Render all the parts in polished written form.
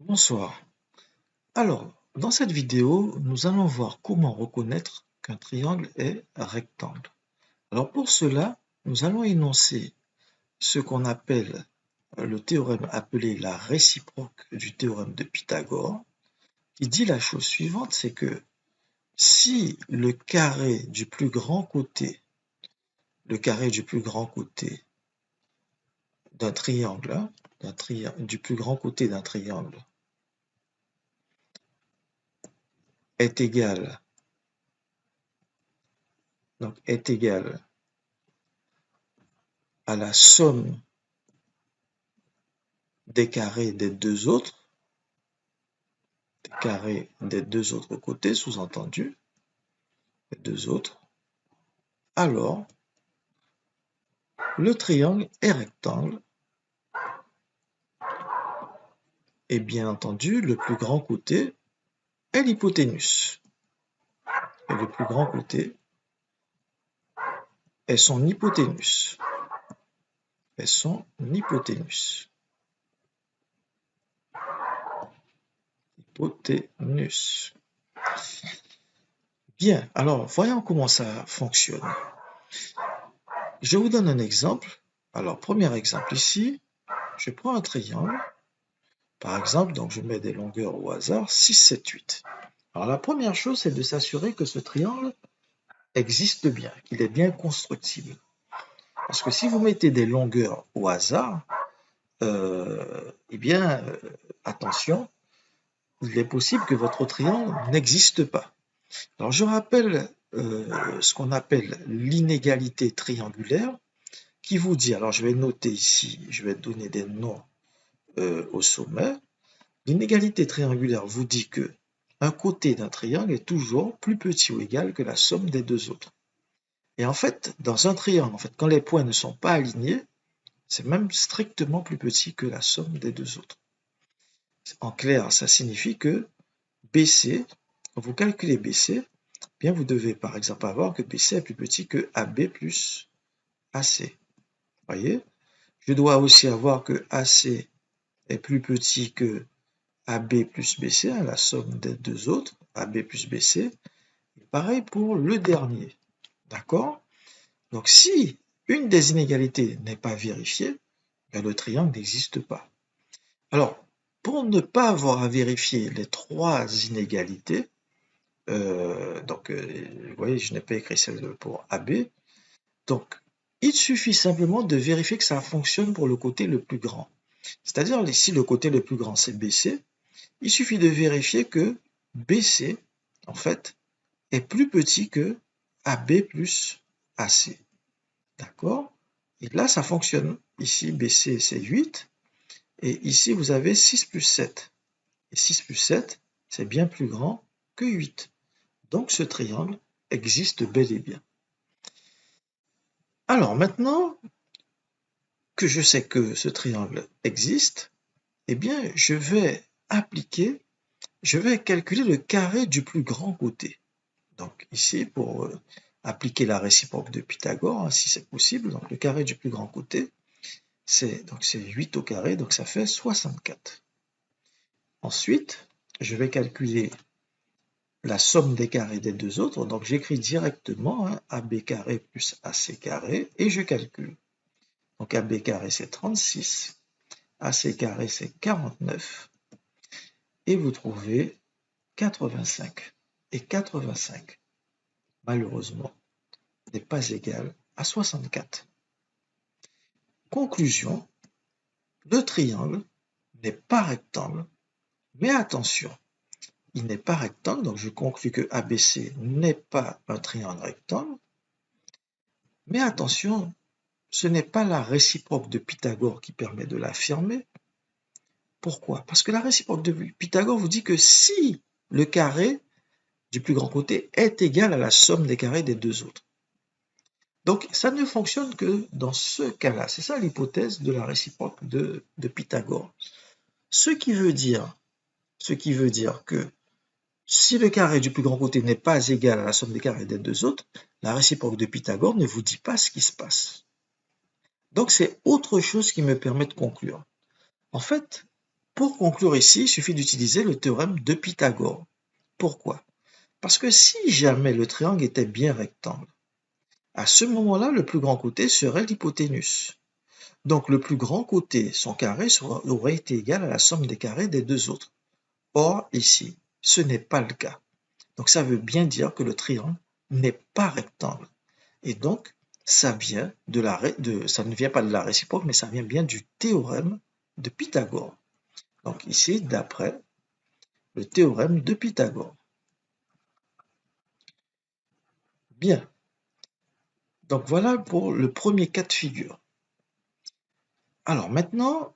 Bonsoir. Alors, dans cette vidéo, nous allons voir comment reconnaître qu'un triangle est rectangle. Alors pour cela, nous allons énoncer ce qu'on appelle le théorème appelé la réciproque du théorème de Pythagore, qui dit la chose suivante, c'est que si le carré du plus grand côté d'un triangle, du plus grand côté d'un triangle est égal à la somme des carrés des deux autres côtés, sous-entendu, les deux autres, alors le triangle est rectangle et bien entendu le plus grand côté est l'hypoténuse. Et le plus grand côté est son hypoténuse. Bien, alors voyons comment ça fonctionne. Je vous donne un exemple. Alors, premier exemple ici, je prends un triangle. Par exemple, donc je mets des longueurs au hasard, 6, 7, 8. Alors la première chose, c'est de s'assurer que ce triangle existe bien, qu'il est bien constructible. Parce que si vous mettez des longueurs au hasard, attention, il est possible que votre triangle n'existe pas. Alors je rappelle ce qu'on appelle l'inégalité triangulaire, qui vous dit, alors je vais noter ici, je vais donner des noms au sommet. L'inégalité triangulaire vous dit que un côté d'un triangle est toujours plus petit ou égal que la somme des deux autres. Et en fait, dans un triangle, quand les points ne sont pas alignés, c'est même strictement plus petit que la somme des deux autres. En clair, ça signifie que BC, quand vous calculez BC, bien vous devez par exemple avoir que BC est plus petit que AB plus AC. Voyez? Je dois aussi avoir que AC est plus petit que AB plus BC, la somme des deux autres, AB plus BC. Et pareil pour le dernier. D'accord? Donc si une des inégalités n'est pas vérifiée, le triangle n'existe pas. Alors, pour ne pas avoir à vérifier les trois inégalités, vous voyez, je n'ai pas écrit celle pour AB, donc il suffit simplement de vérifier que ça fonctionne pour le côté le plus grand. C'est-à-dire, si le côté le plus grand c'est BC, il suffit de vérifier que BC, en fait, est plus petit que AB plus AC. D'accord? Et là, ça fonctionne. Ici, BC, c'est 8. Et ici, vous avez 6 plus 7. Et 6 plus 7, c'est bien plus grand que 8. Donc, ce triangle existe bel et bien. Alors, maintenant que je sais que ce triangle existe, eh bien, je vais calculer le carré du plus grand côté. Donc, ici, pour appliquer la réciproque de Pythagore, si c'est possible, donc le carré du plus grand côté, c'est 8 au carré, donc ça fait 64. Ensuite, je vais calculer la somme des carrés des deux autres, donc j'écris directement AB carré plus AC carré, et je calcule. Donc AB carré c'est 36, AC carré c'est 49, et vous trouvez 85. Et 85, malheureusement, n'est pas égal à 64. Conclusion, le triangle n'est pas rectangle, mais attention, il n'est pas rectangle, donc je conclus que ABC n'est pas un triangle rectangle, mais attention, ce n'est pas la réciproque de Pythagore qui permet de l'affirmer. Pourquoi? Parce que la réciproque de Pythagore vous dit que si le carré du plus grand côté est égal à la somme des carrés des deux autres. Donc, ça ne fonctionne que dans ce cas-là. C'est ça l'hypothèse de la réciproque de Pythagore. Ce qui veut dire que si le carré du plus grand côté n'est pas égal à la somme des carrés des deux autres, la réciproque de Pythagore ne vous dit pas ce qui se passe. Donc, c'est autre chose qui me permet de conclure. En fait, Pour conclure ici, il suffit d'utiliser le théorème de Pythagore. Pourquoi? Parce que si jamais le triangle était bien rectangle, à ce moment-là, le plus grand côté serait l'hypoténuse. Donc le plus grand côté, son carré, aurait été égal à la somme des carrés des deux autres. Or, ici, ce n'est pas le cas. Donc ça veut bien dire que le triangle n'est pas rectangle. Et donc, ça ne vient pas de la réciproque, mais ça vient bien du théorème de Pythagore. Donc ici, d'après le théorème de Pythagore. Bien. Donc voilà pour le premier cas de figure. Alors maintenant,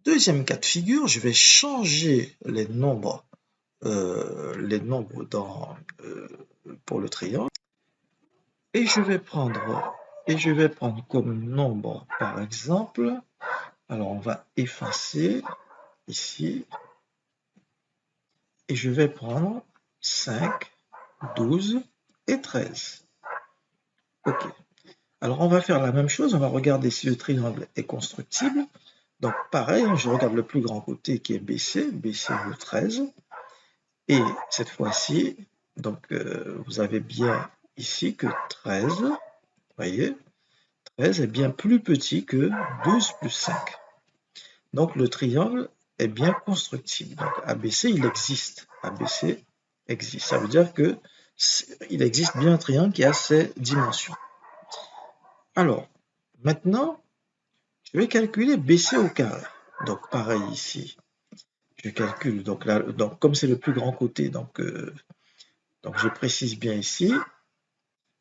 deuxième cas de figure, je vais changer les nombres pour le triangle et je vais prendre comme nombre par exemple, alors on va effacer ici et je vais prendre 5, 12 et 13. Ok. Alors on va faire la même chose, on va regarder si le triangle est constructible. Donc pareil, je regarde le plus grand côté qui est BC, BC vaut 13. Et cette fois-ci, donc vous avez bien ici que 13, vous voyez, 13 est bien plus petit que 12 plus 5. Donc le triangle est bien constructible. Donc ABC, il existe. ABC existe. Ça veut dire que il existe bien un triangle qui a ces dimensions. Alors, maintenant, je vais calculer BC au carré. Donc pareil ici, je calcule. Donc là, comme c'est le plus grand côté, donc je précise bien ici.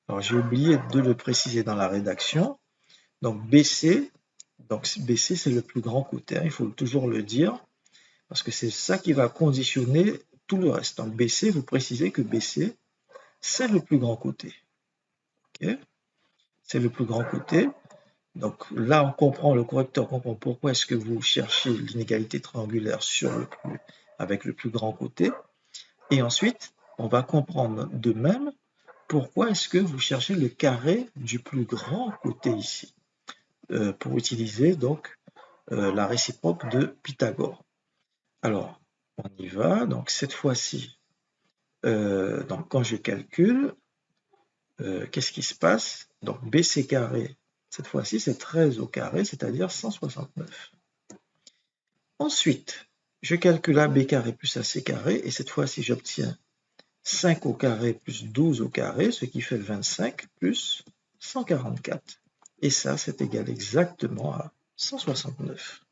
Alors j'ai oublié de le préciser dans la rédaction. Donc BC c'est le plus grand côté, il faut toujours le dire, parce que c'est ça qui va conditionner tout le reste. Donc BC, vous précisez que BC, c'est le plus grand côté. Okay, c'est le plus grand côté. Donc là, le correcteur comprend pourquoi est-ce que vous cherchez l'inégalité triangulaire avec le plus grand côté. Et ensuite, on va comprendre de même pourquoi est-ce que vous cherchez le carré du plus grand côté ici, pour utiliser donc la réciproque de Pythagore. Alors, on y va. Donc cette fois-ci, donc quand je calcule, qu'est-ce qui se passe? Donc BC carré, cette fois-ci, c'est 13 au carré, c'est-à-dire 169. Ensuite, je calcule AB carré plus AC carré, et cette fois-ci, j'obtiens 5 au carré plus 12 au carré, ce qui fait 25 plus 144. Et ça, c'est égal exactement à 169.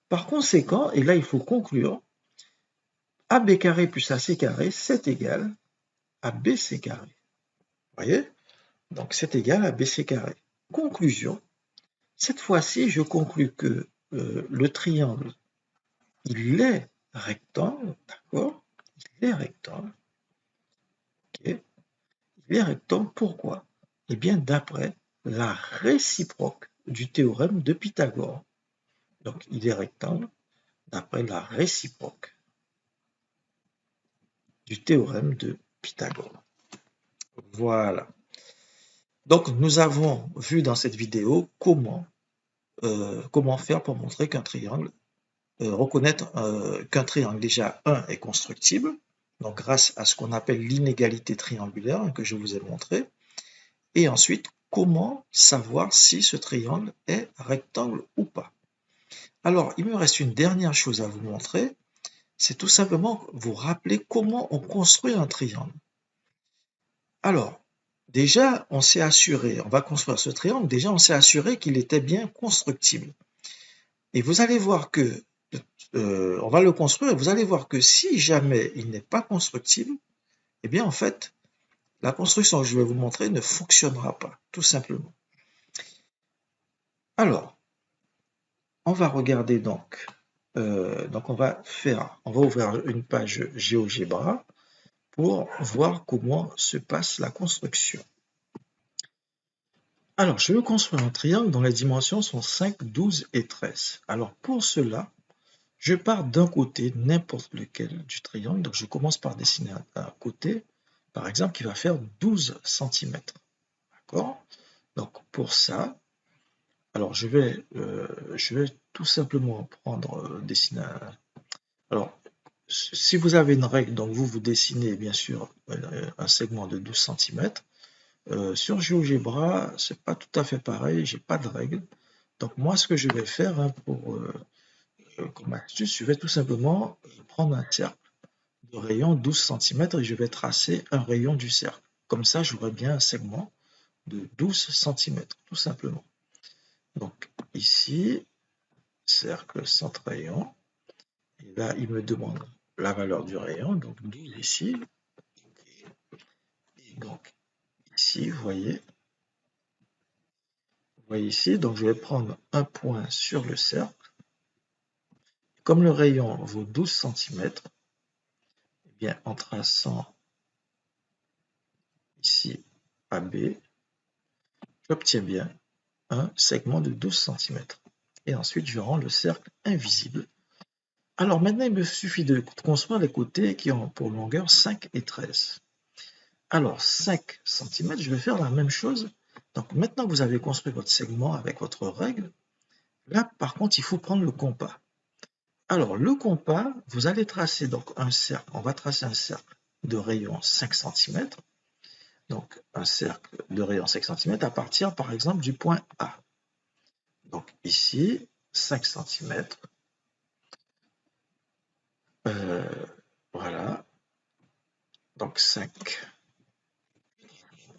Par conséquent, et là, il faut conclure, AB carré plus AC carré, c'est égal à BC carré. Vous voyez? Donc, c'est égal à BC carré. Conclusion. Cette fois-ci, je conclus que le triangle, il est rectangle, d'accord? Il est rectangle. Okay. Il est rectangle, pourquoi? Eh bien, d'après la réciproque du théorème de Pythagore. Donc, il est rectangle d'après la réciproque du théorème de Pythagore. Voilà. Donc, nous avons vu dans cette vidéo comment faire pour montrer qu'un triangle, reconnaître qu'un triangle, déjà, est constructible, donc grâce à ce qu'on appelle l'inégalité triangulaire que je vous ai montré, et ensuite, comment savoir si ce triangle est rectangle ou pas. Alors, il me reste une dernière chose à vous montrer, c'est tout simplement vous rappeler comment on construit un triangle. Alors, déjà, on s'est assuré, on va construire ce triangle, déjà on s'est assuré qu'il était bien constructible. Et vous allez voir que, on va le construire, et vous allez voir que si jamais il n'est pas constructible, eh bien en fait, la construction que je vais vous montrer ne fonctionnera pas, tout simplement. Alors, on va regarder donc on va ouvrir une page GeoGebra pour voir comment se passe la construction. Alors, je veux construire un triangle dont les dimensions sont 5, 12 et 13. Alors, pour cela, je pars d'un côté, n'importe lequel du triangle. Donc, je commence par dessiner un côté, par exemple, qui va faire 12 cm. D'accord? Donc, pour ça, alors je vais tout simplement dessiner Alors, si vous avez une règle, donc vous dessinez bien sûr un segment de 12 cm. Sur GeoGebra, c'est pas tout à fait pareil, j'ai pas de règle. Donc moi, ce que je vais faire comme astuce, je vais tout simplement prendre un cercle de rayon 12 cm et je vais tracer un rayon du cercle. Comme ça, j'aurai bien un segment de 12 cm, tout simplement. Donc ici, cercle centre rayon. Et là, il me demande la valeur du rayon, donc 12 ici. Et donc ici, vous voyez ici, donc je vais prendre un point sur le cercle. Comme le rayon vaut 12 cm, eh bien, en traçant ici AB, j'obtiens bien un segment de 12 cm. Et ensuite, je rends le cercle invisible. Alors maintenant, il me suffit de construire les côtés qui ont pour longueur 5 et 13. Alors, 5 cm, je vais faire la même chose. Donc maintenant que vous avez construit votre segment avec votre règle, là, par contre, il faut prendre le compas. Alors, le compas, vous allez tracer donc un cercle. On va tracer un cercle de rayon 5 cm. Donc, un cercle de rayon 5 cm à partir, par exemple, du point A. Donc, ici, 5 cm. Voilà. Donc, 5.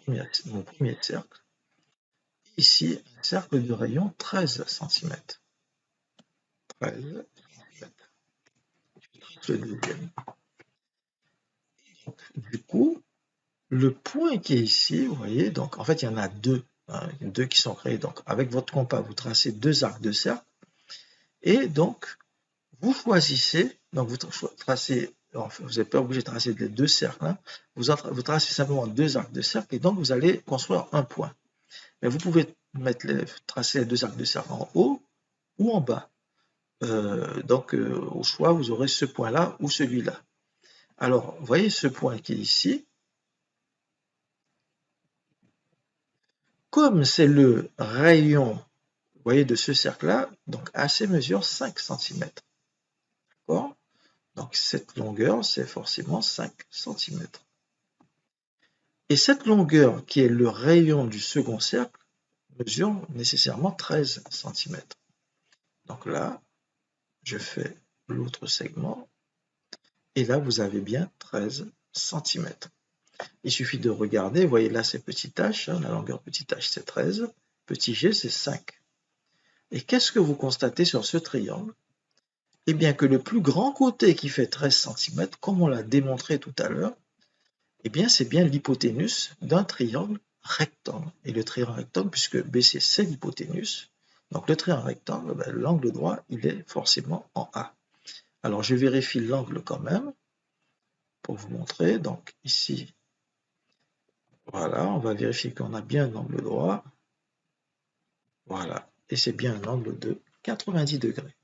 Mon premier cercle. Ici, un cercle de rayon 13 cm. 13 cm. Le deuxième. Du coup, le point qui est ici, vous voyez, donc en fait, il y en a deux, hein, deux qui sont créés. Donc, avec votre compas, vous tracez deux arcs de cercle. Et donc, vous choisissez, donc vous tracez, vous n'êtes pas obligé de tracer les deux cercles, hein, vous tracez simplement deux arcs de cercle et donc vous allez construire un point. Mais vous pouvez tracer les deux arcs de cercle en haut ou en bas. Au choix, vous aurez ce point-là ou celui-là. Alors, vous voyez ce point qui est ici, comme c'est le rayon, vous voyez, de ce cercle-là, donc AC mesure 5 cm. D'accord? Donc cette longueur, c'est forcément 5 cm. Et cette longueur, qui est le rayon du second cercle, mesure nécessairement 13 cm. Donc là, je fais l'autre segment, et là, vous avez bien 13 cm. Il suffit de regarder, vous voyez là, c'est petit h, hein, la longueur petit h, c'est 13, petit g, c'est 5. Et qu'est-ce que vous constatez sur ce triangle? Eh bien que le plus grand côté qui fait 13 cm, comme on l'a démontré tout à l'heure, eh bien c'est bien l'hypoténuse d'un triangle rectangle. Et le triangle rectangle, puisque BC c'est l'hypoténuse, donc le triangle rectangle, ben, l'angle droit, il est forcément en A. Alors je vérifie l'angle quand même, pour vous montrer. Donc ici, voilà, on va vérifier qu'on a bien un angle droit. Voilà, et c'est bien un angle de 90 degrés.